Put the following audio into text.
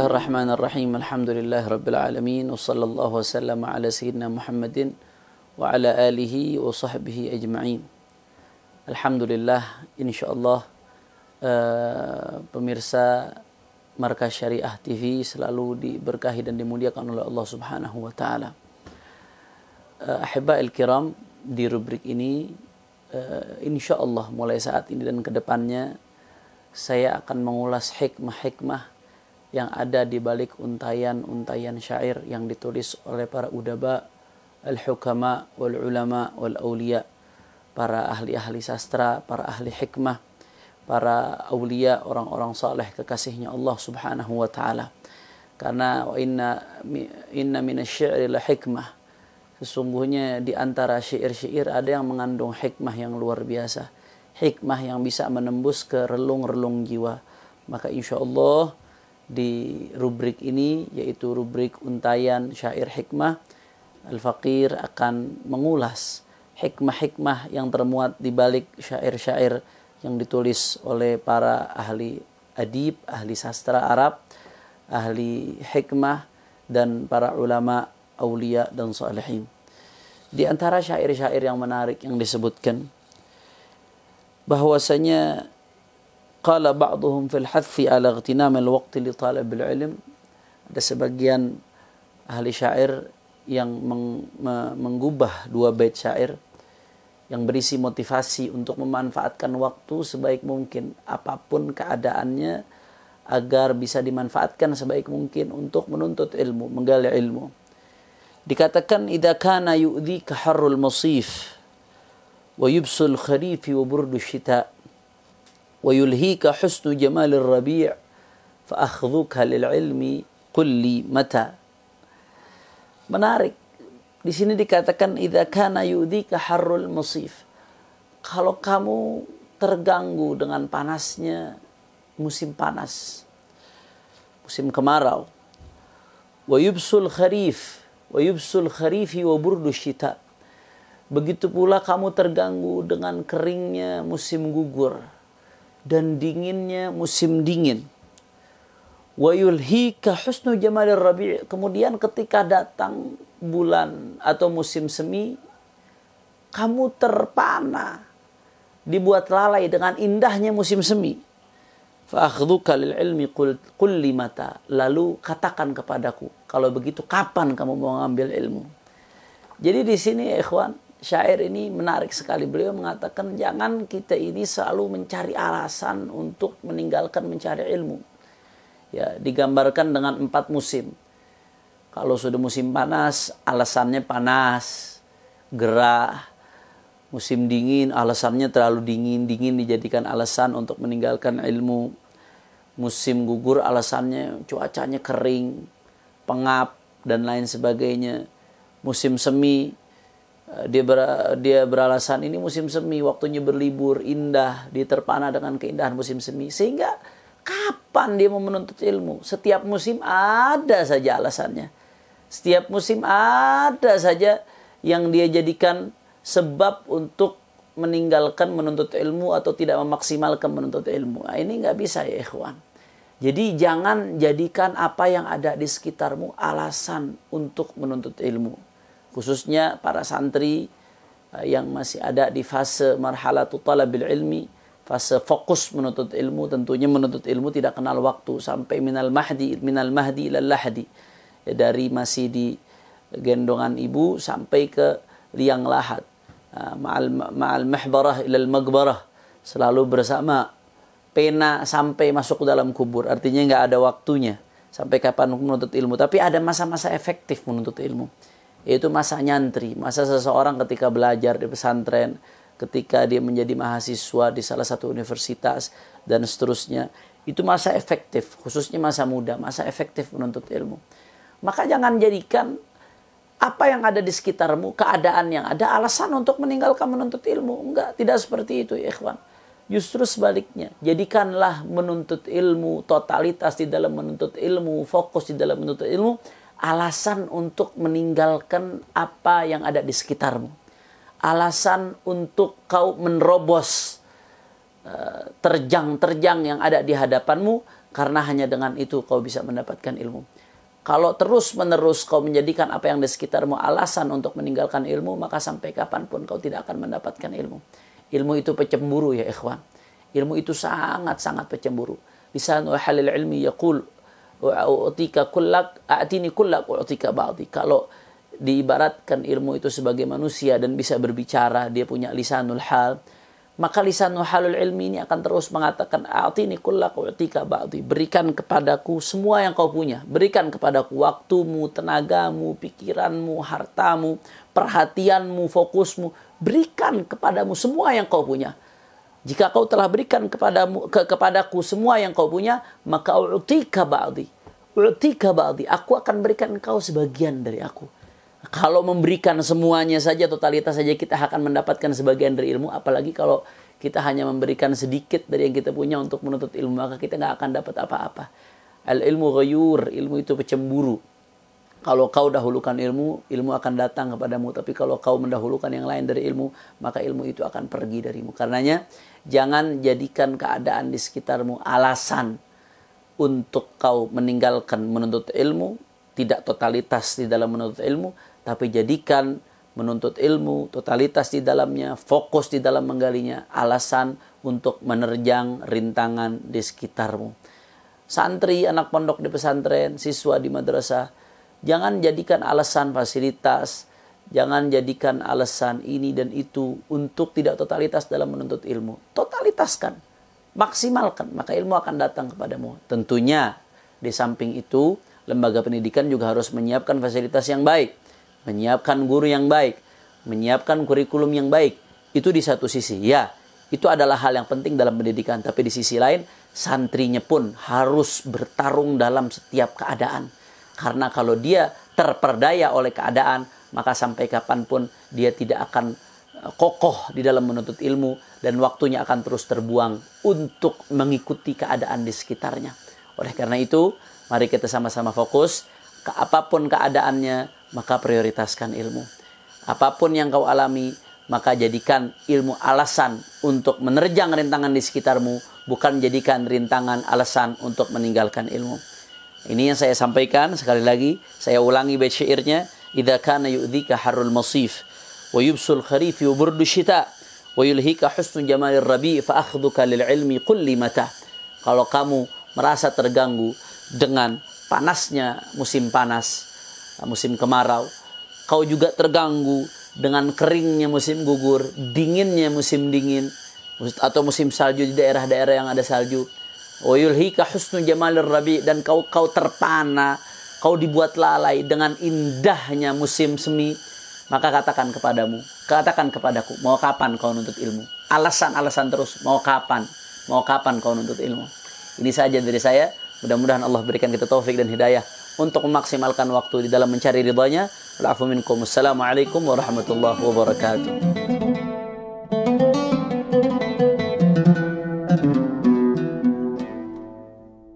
Bismillahirrahmanirrahim. Alhamdulillahirabbil alamin. Wassallallahu wasallam ala sayyidina Muhammadin wa ala alihi wa sahbihi ajma'in. Alhamdulillah, insyaallah pemirsa Markas Syariah TV selalu diberkahi dan dimuliakan oleh Allah Subhanahu wa taala. Ahiba'il kiram, di rubrik ini insyaallah mulai saat ini dan ke depannya saya akan mengulas hikmah-hikmah yang ada di balik untayan-untayan syair yang ditulis oleh para udaba, al-hukama, wal-ulama, wal-awliya, para ahli-ahli sastra, para ahli hikmah, para awliya, orang-orang saleh kekasihnya Allah Subhanahu wa taala. Karena inna minasy-syi'ri la hikmah. Sesungguhnya di antara syair-syair ada yang mengandung hikmah yang luar biasa. Hikmah yang bisa menembus ke relung-relung jiwa. Maka insyaallah di rubrik ini, yaitu rubrik untayan syair hikmah, Al-Faqir akan mengulas hikmah-hikmah yang termuat di balik syair-syair yang ditulis oleh para ahli adib, ahli sastra Arab, ahli hikmah, dan para ulama, aulia, dan salihin. Di antara syair-syair yang menarik yang disebutkan, bahwasanya qala ba'duhum fil hathi ala ightinam al-waqti li talab al-ilm. Ada sebagian ahli syair yang menggubah dua bait syair yang berisi motivasi untuk memanfaatkan waktu sebaik mungkin apapun keadaannya agar bisa dimanfaatkan sebaik mungkin untuk menuntut ilmu, menggali ilmu. Dikatakan idza kana yu'dhika harrul masif wa yubsul kharif wa burdu syita wa yulhika husnu jamalir rabi' fa akhdhuka lil ilmi qulli mata. Menarik. Di sini dikatakan idza kana yu'dhika harrul musif. Kalau kamu terganggu dengan panasnya musim panas, musim kemarau, wa yubsul kharif wa burdu syita. Begitu pula kamu terganggu dengan keringnya musim gugur dan dinginnya musim dingin. Wa yulhika husnu jamalir rabi'. Kemudian ketika datang bulan atau musim semi, kamu terpana, dibuat lalai dengan indahnya musim semi. Fa akhdhuka lil ilmi qul limata. Lalu katakan kepadaku, kalau begitu kapan kamu mau mengambil ilmu? Jadi di sini ya ikhwan, syair ini menarik sekali. Beliau mengatakan jangan kita ini selalu mencari alasan untuk meninggalkan mencari ilmu. Ya, digambarkan dengan 4 musim. Kalau sudah musim panas, alasannya panas, gerah. Musim dingin, alasannya terlalu dingin. Dingin dijadikan alasan untuk meninggalkan ilmu. Musim gugur, alasannya cuacanya kering, pengap, dan lain sebagainya. Musim semi, dia beralasan ini musim semi, waktunya berlibur, indah, diterpana dengan keindahan musim semi. Sehingga kapan dia mau menuntut ilmu? Setiap musim ada saja alasannya. Setiap musim ada saja yang dia jadikan sebab untuk meninggalkan menuntut ilmu atau tidak memaksimalkan menuntut ilmu. Nah, ini nggak bisa ya ikhwan. Jadi jangan jadikan apa yang ada di sekitarmu alasan untuk menuntut ilmu. Khususnya para santri yang masih ada di fase marhalatu talabil ilmi, fase fokus menuntut ilmu. Tentunya menuntut ilmu tidak kenal waktu, sampai minal mahdi ilal lahdi, ya, dari masih di gendongan ibu sampai ke liang lahat, ma'al mahbarah ilal magbarah, selalu bersama pena sampai masuk ke dalam kubur. Artinya nggak ada waktunya sampai kapan menuntut ilmu. Tapi ada masa-masa efektif menuntut ilmu, yaitu masa nyantri, masa seseorang ketika belajar di pesantren, ketika dia menjadi mahasiswa di salah satu universitas, dan seterusnya. Itu masa efektif, khususnya masa muda, masa efektif menuntut ilmu. Maka jangan jadikan apa yang ada di sekitarmu, keadaan yang ada, alasan untuk meninggalkan menuntut ilmu. Enggak, tidak seperti itu ya ikhwan. Justru sebaliknya, jadikanlah menuntut ilmu, totalitas di dalam menuntut ilmu, fokus di dalam menuntut ilmu, alasan untuk meninggalkan apa yang ada di sekitarmu. Alasan untuk kau menerobos terjang-terjang yang ada di hadapanmu, Karena hanya dengan itu kau bisa mendapatkan ilmu. Kalau terus-menerus kau menjadikan apa yang di sekitarmu alasan untuk meninggalkan ilmu, maka sampai kapanpun kau tidak akan mendapatkan ilmu. Ilmu itu pecemburu ya ikhwan. Ilmu itu sangat-sangat pecemburu. Lisanul halil ilmi yaqul u'tika kullak a'tini kullak u'tika ba'di. Kalau diibaratkan ilmu itu sebagai manusia dan bisa berbicara, dia punya lisanul hal, maka lisanul halul ilmi ini akan terus mengatakan a'tini kullak u'tika ba'di. Berikan kepadaku semua yang kau punya. Berikan kepadaku waktumu, tenagamu, pikiranmu, hartamu, perhatianmu, fokusmu. Berikan kepadamu semua yang kau punya. Jika kau telah berikan kepadaku semua yang kau punya, maka u'tika ba'di. U'tika ba'di. Aku akan berikan kau sebagian dari aku. Kalau memberikan semuanya saja, totalitas saja kita akan mendapatkan sebagian dari ilmu. Apalagi kalau kita hanya memberikan sedikit dari yang kita punya untuk menuntut ilmu, maka kita nggak akan dapat apa-apa. Al-ilmu ghayur, ilmu itu pecemburu. Kalau kau dahulukan ilmu, ilmu akan datang kepadamu. Tapi kalau kau mendahulukan yang lain dari ilmu, maka ilmu itu akan pergi darimu. Karenanya, jangan jadikan keadaan di sekitarmu alasan untuk kau meninggalkan menuntut ilmu. Tidak totalitas di dalam menuntut ilmu, tapi jadikan menuntut ilmu, totalitas di dalamnya, fokus di dalam menggalinya, alasan untuk menerjang rintangan di sekitarmu. Santri, anak pondok di pesantren, siswa di madrasah, jangan jadikan alasan fasilitas, jangan jadikan alasan ini dan itu untuk tidak totalitas dalam menuntut ilmu. Totalitaskan, maksimalkan, maka ilmu akan datang kepadamu. Tentunya di samping itu, lembaga pendidikan juga harus menyiapkan fasilitas yang baik, menyiapkan guru yang baik, menyiapkan kurikulum yang baik. Itu di satu sisi, ya, itu adalah hal yang penting dalam pendidikan. Tapi di sisi lain, santrinya pun harus bertarung dalam setiap keadaan. Karena kalau dia terperdaya oleh keadaan, maka sampai kapanpun dia tidak akan kokoh di dalam menuntut ilmu, dan waktunya akan terus terbuang untuk mengikuti keadaan di sekitarnya. Oleh karena itu, mari kita sama-sama fokus. Apapun keadaannya, maka prioritaskan ilmu. Apapun yang kau alami, maka jadikan ilmu alasan untuk menerjang rintangan di sekitarmu, bukan jadikan rintangan alasan untuk meninggalkan ilmu. Ini yang saya sampaikan. Sekali lagi, saya ulangi bait syairnya. Idza kana yu'dhika harrul masif wa yubsul kharif wa burdu syita wa yulhika husnu jamalir rabi fa akhdhuka lil ilmi kulli mata. Kalau kamu merasa terganggu dengan panasnya musim panas, musim kemarau, kau juga terganggu dengan keringnya musim gugur, dinginnya musim dingin, atau musim salju di daerah-daerah yang ada salju. Wayulhika husnu jamalir rabi, dan kau terpana, kau dibuat lalai dengan indahnya musim semi, maka katakan kepadaku, mau kapan kau nuntut ilmu? Alasan-alasan terus, mau kapan kau nuntut ilmu? Ini saja dari saya. Mudah-mudahan Allah berikan kita taufik dan hidayah untuk memaksimalkan waktu di dalam mencari ridhanya. Assalamualaikum warahmatullahi wabarakatuh.